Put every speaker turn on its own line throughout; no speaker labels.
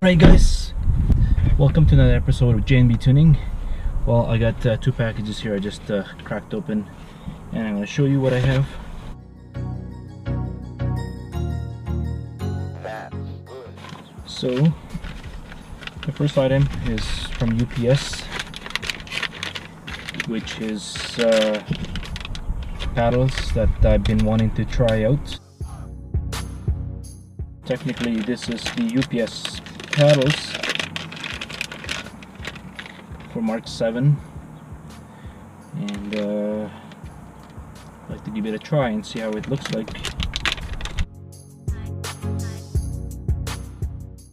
Alright guys, welcome to another episode of J&B Tuning. Well, I got two packages here I just cracked open, and I'm going to show you what I have. So, the first item is from UPS, which is paddles that I've been wanting to try out. Technically, this is the UPS paddles for Mark 7, and I'd like to give it a try and see how it looks like.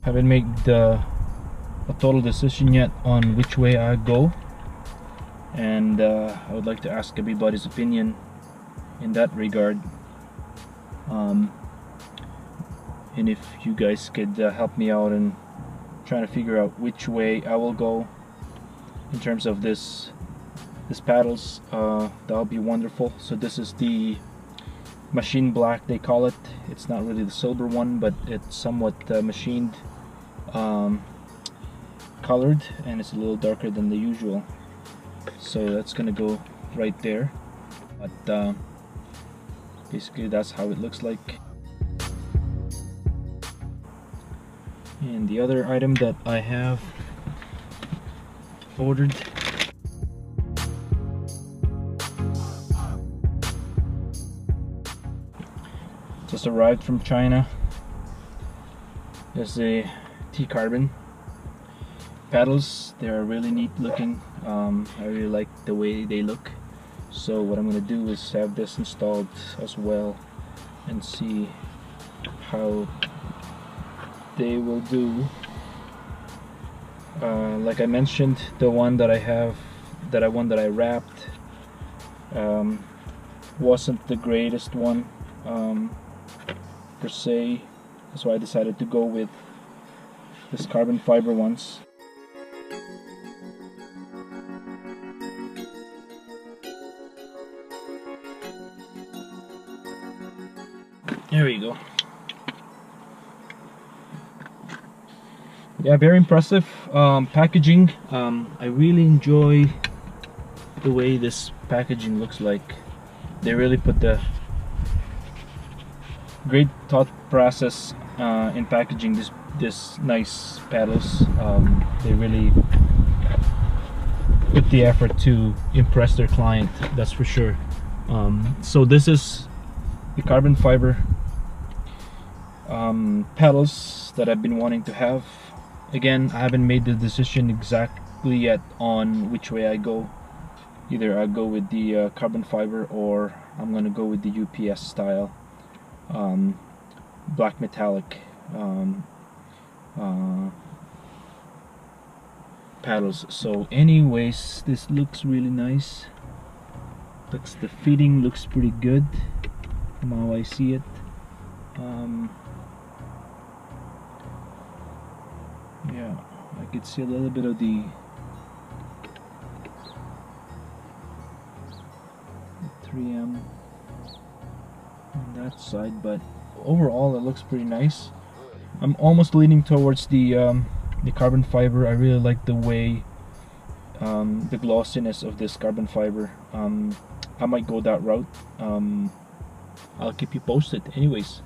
Haven't made a total decision yet on which way I go, and I would like to ask everybody's opinion in that regard. And if you guys could help me out in trying to figure out which way I will go in terms of this paddles, that would be wonderful. So this is the machine black, they call it. It's not really the silver one, but it's somewhat machined colored, and it's a little darker than the usual. So that's gonna go right there, but basically that's how it looks like. And the other item that I have ordered just arrived from China. There's a T-carbon paddles. They are really neat looking. I really like the way they look. So what I'm going to do is have this installed as well and see how they will do. Like I mentioned, the one that I have, that I wrapped, wasn't the greatest one per se. That's why I decided to go with this carbon fiber ones. There you go. Yeah, very impressive packaging. I really enjoy the way this packaging looks like. They really put the great thought process in packaging this nice paddles. They really put the effort to impress their client, that's for sure. So this is the carbon fiber paddles that I've been wanting to have. Again, I haven't made the decision exactly yet on which way I go. Either I go with the carbon fiber, or I'm gonna go with the UPS style black metallic paddles. So anyways, this looks really nice. The fitting looks pretty good from how I see it. Yeah, I could see a little bit of the 3M on that side, but overall it looks pretty nice. I'm almost leaning towards the carbon fiber. I really like the way the glossiness of this carbon fiber. I might go that route. I'll keep you posted. Anyways,